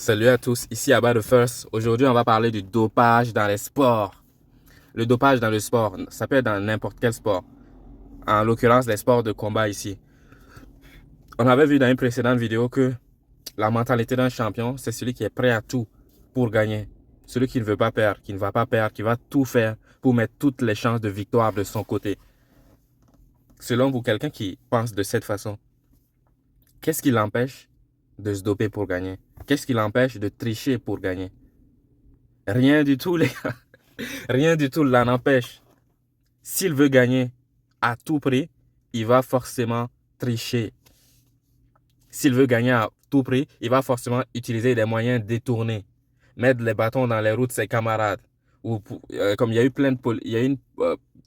Salut à tous, ici Abba the First. Aujourd'hui, on va parler du dopage dans les sports. Le dopage dans le sport, ça peut être dans n'importe quel sport. En l'occurrence, les sports de combat ici. On avait vu dans une précédente vidéo que la mentalité d'un champion, c'est celui qui est prêt à tout pour gagner. Celui qui ne veut pas perdre, qui ne va pas perdre, qui va tout faire pour mettre toutes les chances de victoire de son côté. Selon vous, quelqu'un qui pense de cette façon, qu'est-ce qui l'empêche de se doper pour gagner? Qu'est-ce qui l'empêche de tricher pour gagner? Rien du tout, les gars. Rien du tout l'en empêche. S'il veut gagner à tout prix, il va forcément tricher. S'il veut gagner à tout prix, il va forcément utiliser des moyens détournés. Mettre les bâtons dans les roues de ses camarades. Ou, comme il y a eu il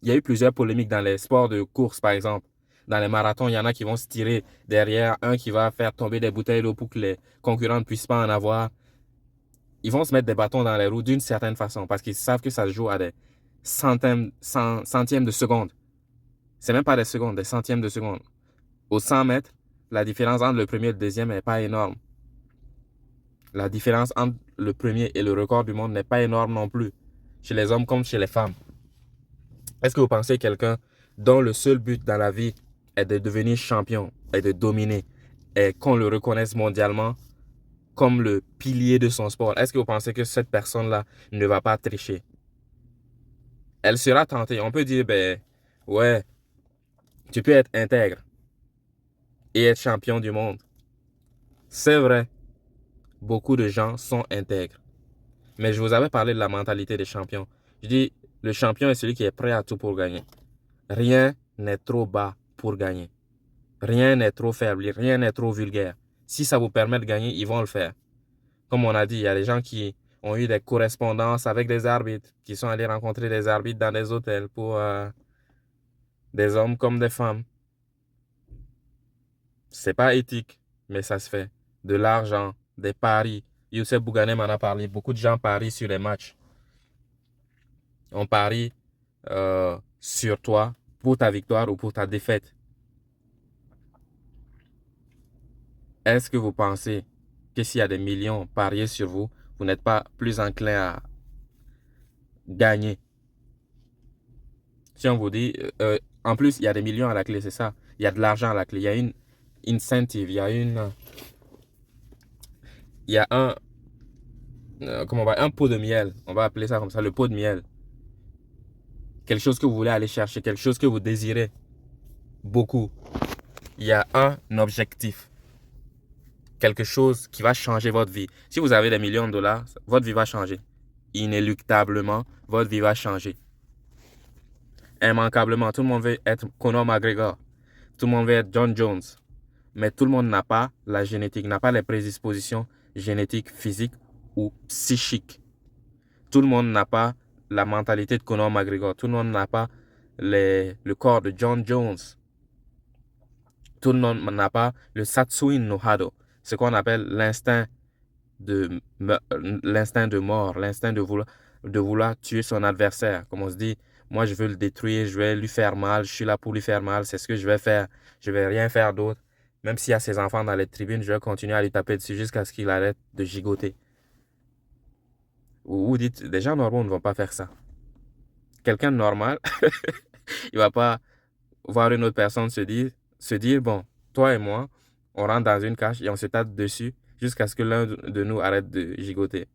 y a eu plusieurs polémiques dans les sports de course, par exemple. Dans les marathons, il y en a qui vont se tirer derrière, un qui va faire tomber des bouteilles d'eau pour que les concurrents ne puissent pas en avoir. Ils vont se mettre des bâtons dans les roues d'une certaine façon parce qu'ils savent que ça se joue à des centièmes de seconde. C'est même pas des secondes, des centièmes de seconde. Au 100 mètres, la différence entre le premier et le deuxième n'est pas énorme. La différence entre le premier et le record du monde n'est pas énorme non plus, chez les hommes comme chez les femmes. Est-ce que vous pensez que quelqu'un dont le seul but dans la vie est de devenir champion et de dominer et qu'on le reconnaisse mondialement comme le pilier de son sport, est-ce que vous pensez que cette personne-là ne va pas tricher? Elle sera tentée. On peut dire, ben, ouais, tu peux être intègre et être champion du monde. C'est vrai, beaucoup de gens sont intègres. Mais je vous avais parlé de la mentalité des champions. Je dis, le champion est celui qui est prêt à tout pour gagner. Rien n'est trop bas pour gagner. Rien n'est trop faible, rien n'est trop vulgaire. Si ça vous permet de gagner, ils vont le faire. Comme on a dit, il y a des gens qui ont eu des correspondances avec des arbitres, qui sont allés rencontrer des arbitres dans des hôtels pour des hommes comme des femmes. C'est pas éthique, mais ça se fait. De l'argent, des paris. Youssef Bouganem m'en a parlé. Beaucoup de gens parient sur les matchs. On parie sur toi pour ta victoire ou pour ta défaite. Est-ce que vous pensez que s'il y a des millions pariés sur vous, vous n'êtes pas plus enclin à gagner? Si on vous dit, en plus, il y a des millions à la clé, c'est ça. Il y a de l'argent à la clé. Il y a une incentive, il y a comment on va, un pot de miel. On va appeler ça comme ça, le pot de miel. Quelque chose que vous voulez aller chercher, quelque chose que vous désirez beaucoup. Il y a un objectif. Quelque chose qui va changer votre vie. Si vous avez des millions de dollars, votre vie va changer. Inéluctablement, votre vie va changer. Immanquablement, tout le monde veut être Conor McGregor. Tout le monde veut être John Jones. Mais tout le monde n'a pas la génétique, n'a pas les prédispositions génétiques, physiques ou psychiques. Tout le monde n'a pas la mentalité de Conor McGregor. Tout le monde n'a pas le corps de John Jones. Tout le monde n'a pas le Satsuin no Hado, ce qu'on appelle l'instinct de mort, l'instinct de vouloir tuer son adversaire. Comme on se dit, moi je veux le détruire, je vais lui faire mal, je suis là pour lui faire mal, c'est ce que je vais faire. Je vais rien faire d'autre. Même s'il y a ses enfants dans les tribunes, je vais continuer à lui taper dessus jusqu'à ce qu'il arrête de gigoter. Ou vous dites, des gens normaux ne vont pas faire ça. Quelqu'un de normal, il va pas voir une autre personne se dire, bon, toi et moi, on rentre dans une cage et on se tape dessus jusqu'à ce que l'un de nous arrête de gigoter.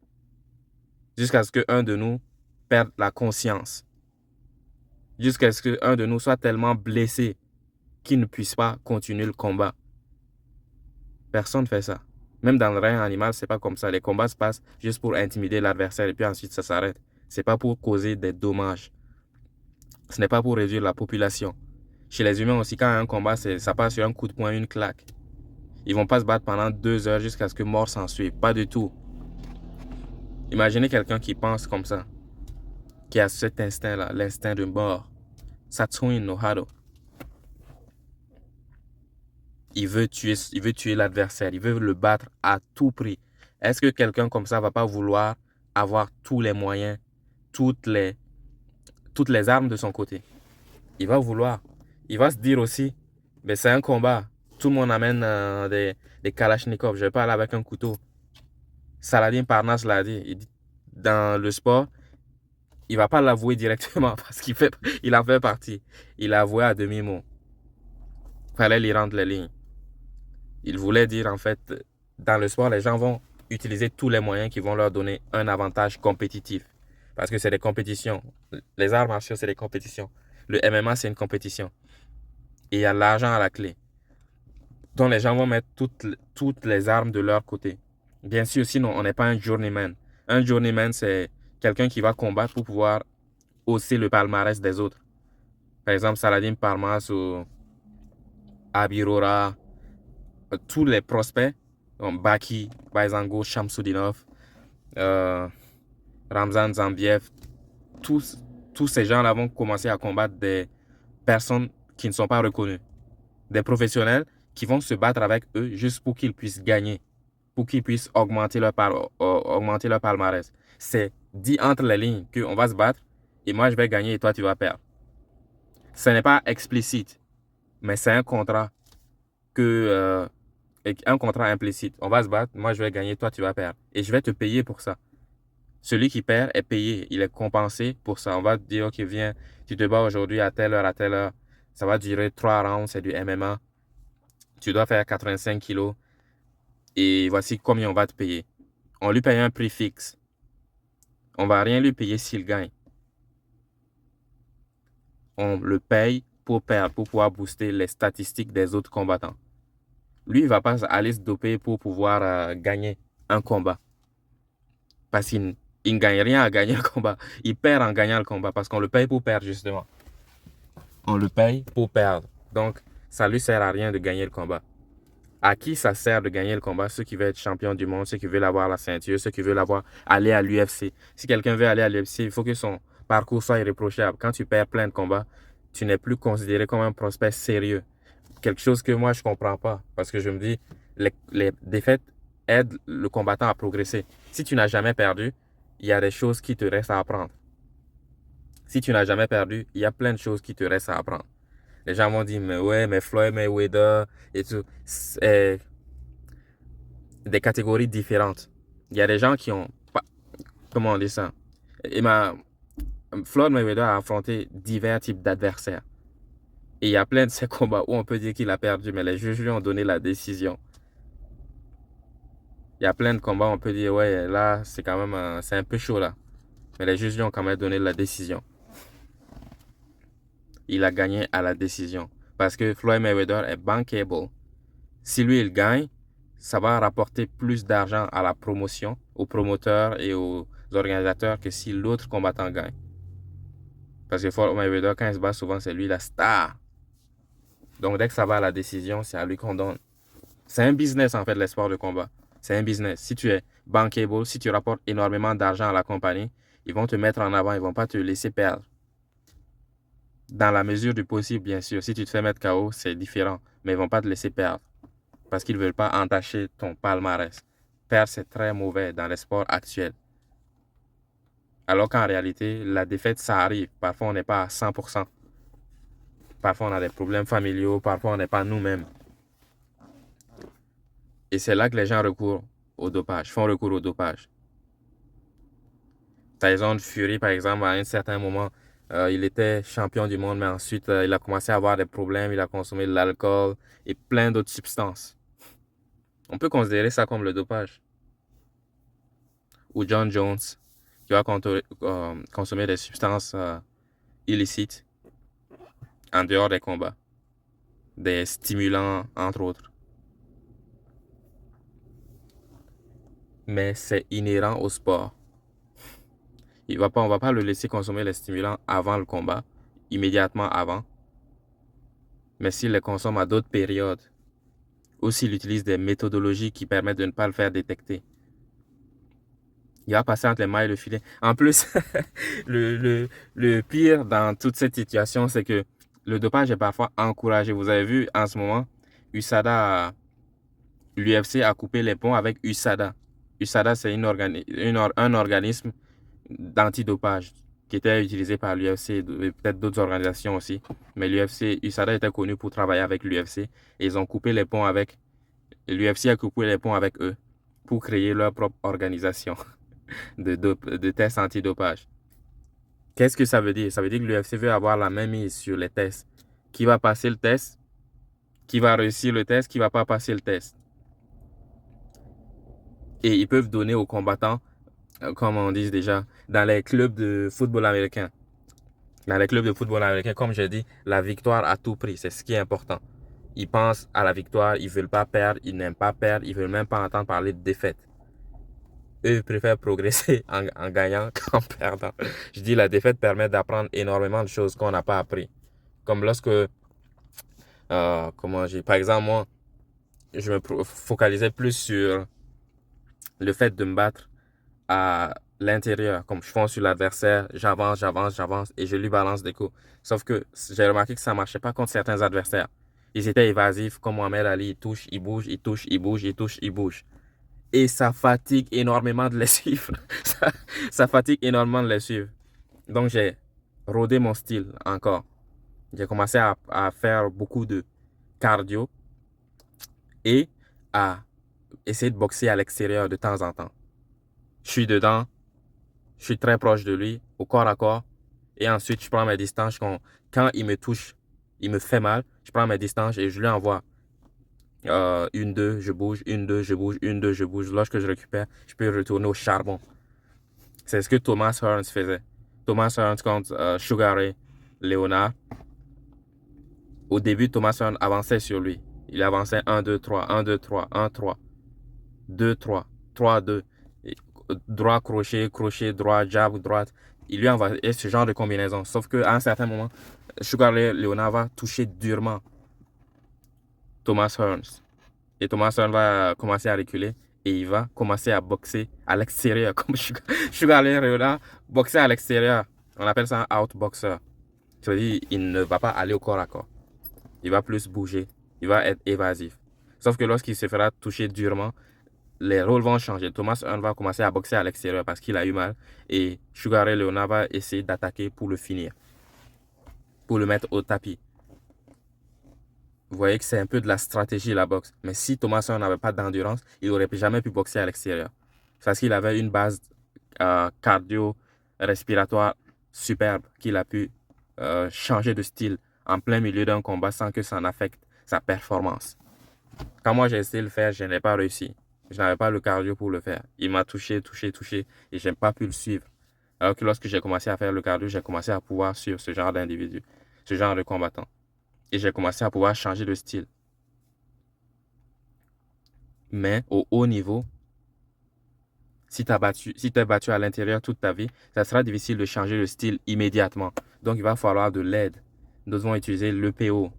Jusqu'à ce qu'un de nous perde la conscience. Jusqu'à ce qu'un de nous soit tellement blessé qu'il ne puisse pas continuer le combat. Personne ne fait ça. Même dans le règne animal, c'est pas comme ça. Les combats se passent juste pour intimider l'adversaire et puis ensuite ça s'arrête. C'est pas pour causer des dommages. Ce n'est pas pour réduire la population. Chez les humains aussi, quand un combat, ça passe sur un coup de poing, une claque. Ils vont pas se battre pendant 2 heures jusqu'à ce que mort s'en suive. Pas du tout. Imaginez quelqu'un qui pense comme ça, qui a cet instinct-là, l'instinct de mort. Satsuin no Hado. Il veut tuer l'adversaire, il veut le battre à tout prix. Est-ce que quelqu'un comme ça va pas vouloir avoir tous les moyens, toutes les armes de son côté? Il va vouloir. Il va se dire aussi, mais c'est un combat. Tout le monde amène des kalachnikovs. Je vais pas aller avec un couteau. Saladin Parnasse l'a dit. Il dit dans le sport, il va pas l'avouer directement parce il en fait partie. Il a avoué à demi-mot. Fallait lui rendre les lignes. Il voulait dire en fait, dans le sport, les gens vont utiliser tous les moyens qui vont leur donner un avantage compétitif. Parce que c'est des compétitions. Les arts martiaux, c'est des compétitions. Le MMA, c'est une compétition. Et il y a l'argent à la clé. Donc les gens vont mettre toutes les armes de leur côté. Bien sûr, sinon, on n'est pas un journeyman. Un journeyman, c'est quelqu'un qui va combattre pour pouvoir hausser le palmarès des autres. Par exemple, Saladin Parmas ou Abirora, tous les prospects, comme Baki, Baizango, Shamsudinov, euh, Ramzan Zambiev, tous ces gens-là vont commencer à combattre des personnes qui ne sont pas reconnues. Des professionnels qui vont se battre avec eux juste pour qu'ils puissent gagner, pour qu'ils puissent augmenter leur palmarès. C'est dit entre les lignes qu'on va se battre et moi je vais gagner et toi tu vas perdre. Ce n'est pas explicite, mais c'est un contrat un contrat implicite. On va se battre, moi je vais gagner, toi tu vas perdre. Et je vais te payer pour ça. Celui qui perd est payé, il est compensé pour ça. On va te dire, ok, viens, tu te bats aujourd'hui à telle heure, à telle heure. Ça va durer 3 rounds, c'est du MMA. Tu dois faire 85 kilos. Et voici combien on va te payer. On lui paye un prix fixe. On va rien lui payer s'il gagne. On le paye pour perdre, pour pouvoir booster les statistiques des autres combattants. Lui, il ne va pas aller se doper pour pouvoir gagner un combat. Parce qu'il ne gagne rien à gagner le combat. Il perd en gagnant le combat parce qu'on le paye pour perdre, justement. On le paye pour perdre. Donc, ça ne lui sert à rien de gagner le combat. À qui ça sert de gagner le combat? Ceux qui veulent être champion du monde, ceux qui veulent avoir la ceinture, ceux qui veulent aller à l'UFC. Si quelqu'un veut aller à l'UFC, il faut que son parcours soit irréprochable. Quand tu perds plein de combats, tu n'es plus considéré comme un prospect sérieux. Quelque chose que moi, je ne comprends pas. Parce que je me dis, les défaites aident le combattant à progresser. Si tu n'as jamais perdu, il y a des choses qui te restent à apprendre. Si tu n'as jamais perdu, il y a plein de choses qui te restent à apprendre. Les gens vont dire, mais ouais, mais Floyd Mayweather et tout. C'est des catégories différentes. Il y a des gens qui ont pas, comment on dit ça? Floyd Mayweather a affronté divers types d'adversaires. Et il y a plein de ces combats où on peut dire qu'il a perdu, mais les juges lui ont donné la décision. Il y a plein de combats où on peut dire, ouais, là, c'est quand même, c'est un peu chaud là. Mais les juges lui ont quand même donné la décision. Il a gagné à la décision. Parce que Floyd Mayweather est bankable. Si lui, il gagne, ça va rapporter plus d'argent à la promotion, aux promoteurs et aux organisateurs que si l'autre combattant gagne. Parce que Floyd Mayweather, quand il se bat, souvent, c'est lui la star. Donc, dès que ça va à la décision, c'est à lui qu'on donne. C'est un business, en fait, les sports de combat. C'est un business. Si tu es bankable, si tu rapportes énormément d'argent à la compagnie, ils vont te mettre en avant, ils ne vont pas te laisser perdre. Dans la mesure du possible, bien sûr. Si tu te fais mettre KO, c'est différent. Mais ils ne vont pas te laisser perdre. Parce qu'ils ne veulent pas entacher ton palmarès. Perdre, c'est très mauvais dans les sports actuels. Alors qu'en réalité, la défaite, ça arrive. Parfois, on n'est pas à 100%. Parfois, on a des problèmes familiaux. Parfois, on n'est pas nous-mêmes. Et c'est là que les gens recourent au dopage, font recours au dopage. Tyson Fury, par exemple, à un certain moment, il était champion du monde, mais ensuite, il a commencé à avoir des problèmes. Il a consommé de l'alcool et plein d'autres substances. On peut considérer ça comme le dopage. Ou John Jones, qui va consommer des substances illicites en dehors des combats. Des stimulants, entre autres. Mais c'est inhérent au sport. On va pas le laisser consommer les stimulants avant le combat, immédiatement avant. Mais s'il les consomme à d'autres périodes, ou s'il utilise des méthodologies qui permettent de ne pas le faire détecter, il va passer entre les mailles et le filet. En plus, le pire dans toute cette situation, c'est que le dopage est parfois encouragé. Vous avez vu en ce moment, l'UFC a coupé les ponts avec USADA. USADA, c'est un organisme d'antidopage qui était utilisé par l'UFC et peut-être d'autres organisations aussi. Mais USADA était connu pour travailler avec l'UFC et ils ont coupé les ponts avec. L'UFC a coupé les ponts avec eux. pour créer leur propre organisation de tests antidopage. Qu'est-ce que ça veut dire? Ça veut dire que l'UFC veut avoir la même mise sur les tests. Qui va passer le test? Qui va réussir le test? Qui va pas passer le test? Et ils peuvent donner aux combattants, comme on dit déjà, dans les clubs de football américain. Dans les clubs de football américain, comme j'ai dit, la victoire à tout prix, c'est ce qui est important. Ils pensent à la victoire, ils veulent pas perdre, ils n'aiment pas perdre, ils veulent même pas entendre parler de défaite. Eux, ils préfèrent progresser en gagnant qu'en perdant. Je dis, la défaite permet d'apprendre énormément de choses qu'on n'a pas appris. Comme lorsque, par exemple, moi, je me focalisais plus sur le fait de me battre à l'intérieur. Comme je fonce sur l'adversaire, j'avance et je lui balance des coups. Sauf que j'ai remarqué que ça marchait pas contre certains adversaires. Ils étaient évasifs, comme Mohamed Ali, il touche, il bouge, il touche, il bouge, il touche, il bouge. Et ça fatigue énormément de les suivre. ça fatigue énormément de les suivre. Donc j'ai rodé mon style encore. J'ai commencé à faire beaucoup de cardio et à essayer de boxer à l'extérieur de temps en temps. Je suis dedans, je suis très proche de lui, au corps à corps. Et ensuite, je prends mes distances. Quand il me touche, il me fait mal, je prends mes distances et je lui envoie. 1-2, je bouge, 1-2, je bouge, 1-2, je bouge. Lorsque je récupère, je peux retourner au charbon. C'est ce que Thomas Hearns faisait. Thomas Hearns contre Sugar Ray Leonard. Au début, Thomas Hearns avançait sur lui. Il avançait 1-2-3, 1-2-3, 1-3, 2-3, 3-2. Droit, crochet, crochet, droit, jab, droite. Il lui envoyait ce genre de combinaison. Sauf qu'à un certain moment, Sugar Ray Leonard va toucher durement Thomas Hearns. Et Thomas Hearns va commencer à reculer et il va commencer à boxer à l'extérieur. Comme Sugar Ray Leonard, boxer à l'extérieur. On appelle ça un outboxer. Ça veut dire qu'il ne va pas aller au corps à corps. Il va plus bouger. Il va être évasif. Sauf que lorsqu'il se fera toucher durement, les rôles vont changer. Thomas Hearns va commencer à boxer à l'extérieur parce qu'il a eu mal. Et Sugar Ray Leonard va essayer d'attaquer pour le finir. Pour le mettre au tapis. Vous voyez que c'est un peu de la stratégie, la boxe. Mais si Thomas Hearns n'avait pas d'endurance, il n'aurait jamais pu boxer à l'extérieur. Parce qu'il avait une base cardio-respiratoire superbe qu'il a pu changer de style en plein milieu d'un combat sans que ça n'affecte sa performance. Quand moi j'ai essayé de le faire, je n'ai pas réussi. Je n'avais pas le cardio pour le faire. Il m'a touché et je n'ai pas pu le suivre. Alors que lorsque j'ai commencé à faire le cardio, j'ai commencé à pouvoir suivre ce genre d'individu, ce genre de combattant. Et j'ai commencé à pouvoir changer de style. Mais au haut niveau, si tu t'es battu à l'intérieur toute ta vie, ça sera difficile de changer de style immédiatement. Donc il va falloir de l'aide. Nous devons utiliser l'EPO.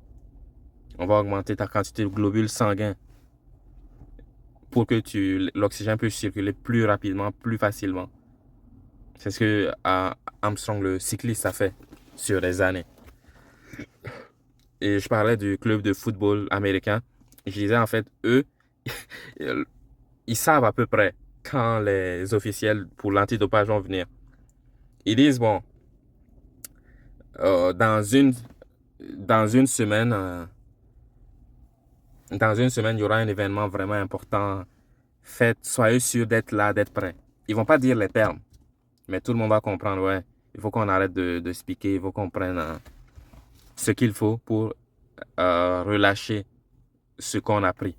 On va augmenter ta quantité de globules sanguins pour que l'oxygène puisse circuler plus rapidement, plus facilement. C'est ce que Armstrong, le cycliste, a fait sur des années. Et je parlais du club de football américain. Je disais en fait, eux, ils savent à peu près quand les officiels pour l'antidopage vont venir. Ils disent, bon, dans une semaine, il y aura un événement vraiment important. Soyez sûrs d'être là, d'être prêts. Ils vont pas dire les termes, mais tout le monde va comprendre, ouais, il faut qu'on arrête de se piquer, il faut qu'on prenne ce qu'il faut pour relâcher ce qu'on a pris.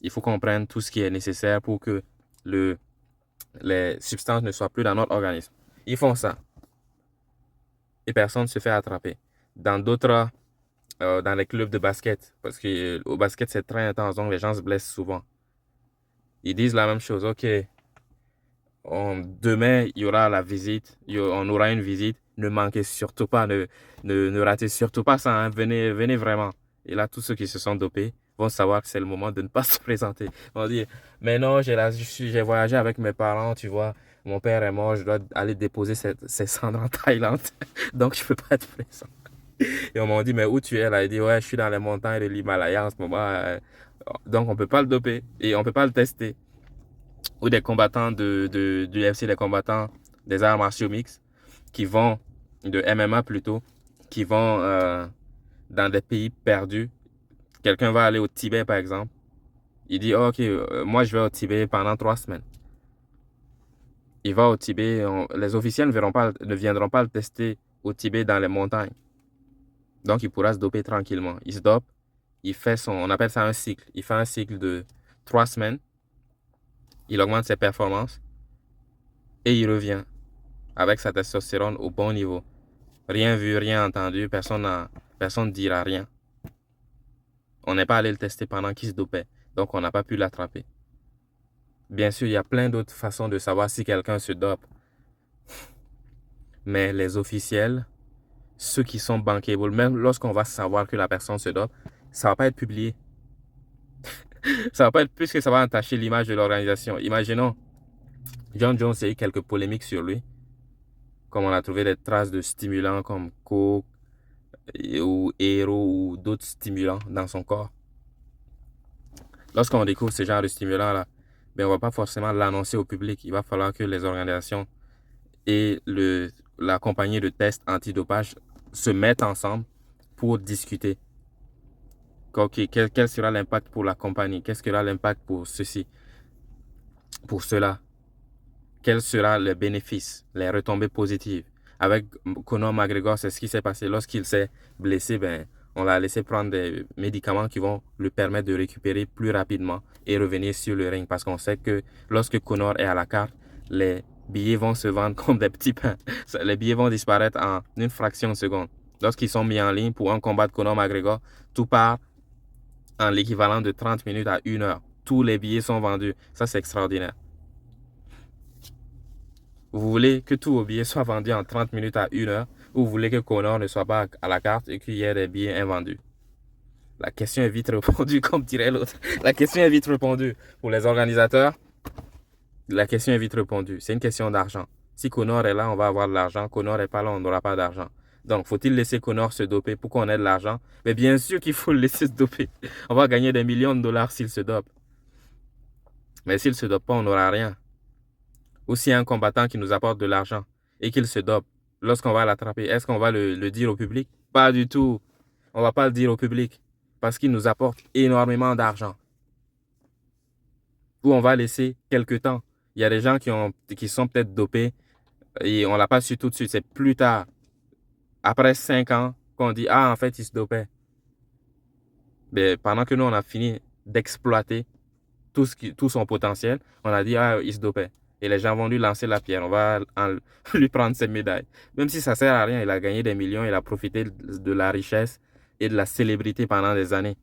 Il faut qu'on prenne tout ce qui est nécessaire pour que les substances ne soient plus dans notre organisme. Ils font ça. Et personne ne se fait attraper. Dans les clubs de basket, parce qu'au basket, c'est très intense, donc les gens se blessent souvent. Ils disent la même chose. OK, demain, il y aura la visite, on aura une visite. Ne manquez surtout pas, ne ratez surtout pas ça. Hein. Venez vraiment. Et là, tous ceux qui se sont dopés vont savoir que c'est le moment de ne pas se présenter. Ils vont dire, mais non, j'ai voyagé avec mes parents, tu vois. Mon père est mort, je dois aller déposer ses cendres en Thaïlande. Donc, je ne peux pas être présent. Et on m'a dit, mais où tu es là? Il dit, ouais, je suis dans les montagnes de l'Himalaya en ce moment. Donc, on ne peut pas le doper et on ne peut pas le tester. Ou des combattants du UFC, des combattants des arts martiaux mixtes de MMA plutôt, qui vont dans des pays perdus. Quelqu'un va aller au Tibet, par exemple. Il dit, ok, moi je vais au Tibet pendant 3 semaines. Il va au Tibet, les officiels ne viendront pas le tester au Tibet dans les montagnes. Donc il pourra se doper tranquillement. Il se dope, on appelle ça un cycle. Il fait un cycle de 3 semaines, il augmente ses performances et il revient avec sa testostérone au bon niveau. Rien vu, rien entendu, personne ne dira rien. On n'est pas allé le tester pendant qu'il se dopait, donc on n'a pas pu l'attraper. Bien sûr, il y a plein d'autres façons de savoir si quelqu'un se dope. Mais les officiels, ceux qui sont bankable, même lorsqu'on va savoir que la personne se dope, ça va pas être publié. Ça va pas être, puisque ça va entacher l'image de l'organisation. Imaginons, John Jones a eu quelques polémiques sur lui, comme on a trouvé des traces de stimulants comme coke ou héros ou d'autres stimulants dans son corps. Lorsqu'on découvre ce genre de stimulants-là, ben on va pas forcément l'annoncer au public. Il va falloir que les organisations et la compagnie de tests antidopage se mettent ensemble pour discuter. Ok, quel sera l'impact pour la compagnie? Qu'est-ce que sera l'impact pour ceci, pour cela? Quel sera le bénéfice, les retombées positives? Avec Conor McGregor, c'est ce qui s'est passé. Lorsqu'il s'est blessé, ben, on l'a laissé prendre des médicaments qui vont lui permettre de récupérer plus rapidement et revenir sur le ring. Parce qu'on sait que lorsque Conor est à la carte, les billets vont se vendre comme des petits pains. Les billets vont disparaître en une fraction de seconde. Lorsqu'ils sont mis en ligne pour un combat de Conor McGregor, tout part en l'équivalent de 30 minutes à 1 heure. Tous les billets sont vendus. Ça, c'est extraordinaire. Vous voulez que tous vos billets soient vendus en 30 minutes à 1 heure ou vous voulez que Conor ne soit pas à la carte et qu'il y ait des billets invendus? La question est vite répondue, comme dirait l'autre. La question est vite répondue. Pour les organisateurs, la question est vite répondue. C'est une question d'argent. Si Conor est là, on va avoir de l'argent. Conor n'est pas là, on n'aura pas d'argent. Donc, faut-il laisser Conor se doper pour qu'on ait de l'argent? Mais bien sûr qu'il faut le laisser se doper. On va gagner des millions de dollars s'il se dope. Mais s'il ne se dope pas, on n'aura rien. Ou s'il y a un combattant qui nous apporte de l'argent et qu'il se dope, lorsqu'on va l'attraper, est-ce qu'on va le dire au public? Pas du tout. On ne va pas le dire au public parce qu'il nous apporte énormément d'argent. Ou on va laisser quelques temps. Il y a des gens qui sont peut-être dopés et on ne l'a pas su tout de suite. C'est plus tard, après 5 ans, qu'on dit, ah, en fait, il se dopait. Mais pendant que nous, on a fini d'exploiter tout son potentiel, on a dit, ah, il se dopait. Et les gens vont lui lancer la pierre. On va lui prendre ses médailles. Même si ça ne sert à rien, il a gagné des millions, il a profité de la richesse et de la célébrité pendant des années.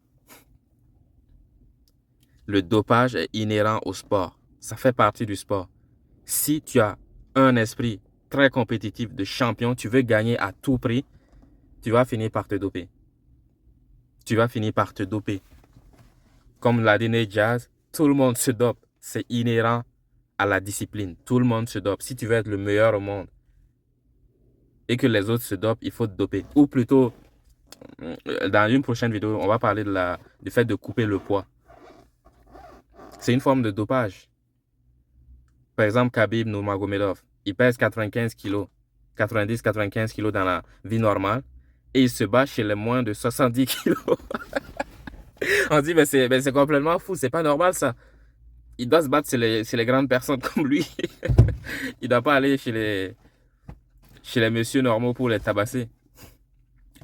Le dopage est inhérent au sport. Ça fait partie du sport. Si tu as un esprit très compétitif de champion, tu veux gagner à tout prix, tu vas finir par te doper. Tu vas finir par te doper. Comme l'a dit Nate Diaz, tout le monde se dope. C'est inhérent à la discipline. Tout le monde se dope. Si tu veux être le meilleur au monde et que les autres se dopent, il faut te doper. Ou plutôt, dans une prochaine vidéo, on va parler du fait de couper le poids. C'est une forme de dopage. Par exemple, Khabib Nurmagomedov, il pèse 95 kg, 90-95 kg dans la vie normale et il se bat chez les moins de 70 kg. On dit, mais c'est complètement fou, c'est pas normal ça. Il doit se battre chez les grandes personnes comme lui. Il ne doit pas aller chez les messieurs normaux pour les tabasser.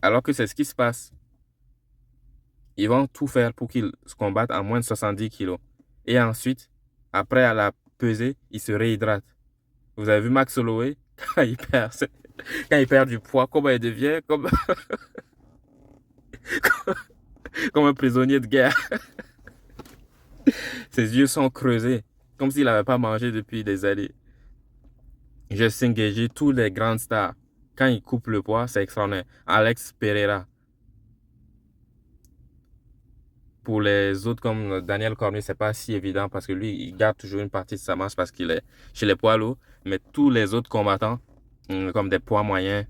Alors que c'est ce qui se passe. Ils vont tout faire pour qu'ils se combattent à moins de 70 kg. Et ensuite, après à la peser, ils se réhydratent. Vous avez vu Max Holloway, quand il perd du poids, comment il devient comme, comme un prisonnier de guerre. Ses yeux sont creusés, comme s'il n'avait pas mangé depuis des années. Justin Gaethje, tous les grandes stars, quand ils coupent le poids, c'est extraordinaire. Alex Pereira. Pour les autres, comme Daniel Cormier, c'est pas si évident parce que lui, il garde toujours une partie de sa masse parce qu'il est chez les poids lourds. Mais tous les autres combattants, comme des poids moyens,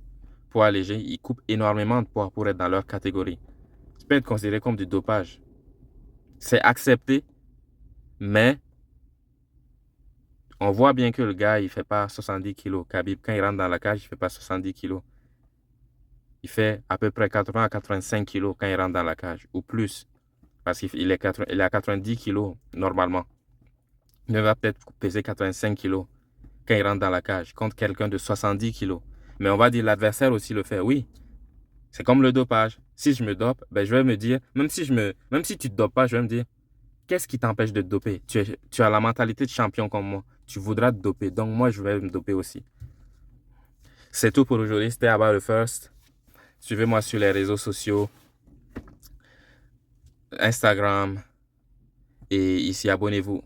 poids légers, ils coupent énormément de poids pour être dans leur catégorie. Ça peut être considéré comme du dopage. C'est accepté, mais on voit bien que le gars, il fait pas 70 kilos. Khabib, quand il rentre dans la cage, il fait pas 70 kilos. Il fait à peu près 80 à 85 kilos quand il rentre dans la cage, ou plus. parce qu'il est à 90 kilos normalement. Il va peut-être peser 85 kilos quand il rentre dans la cage contre quelqu'un de 70 kilos. Mais on va dire l'adversaire aussi le fait. Oui, c'est comme le dopage. Si je me dope, ben, je vais me dire, même si tu te dopes pas, je vais me dire, qu'est-ce qui t'empêche de te doper? Tu as la mentalité de champion comme moi. Tu voudras te doper. Donc moi, je vais me doper aussi. C'est tout pour aujourd'hui. C'était About the First. Suivez-moi sur les réseaux sociaux, Instagram. Et ici, abonnez-vous.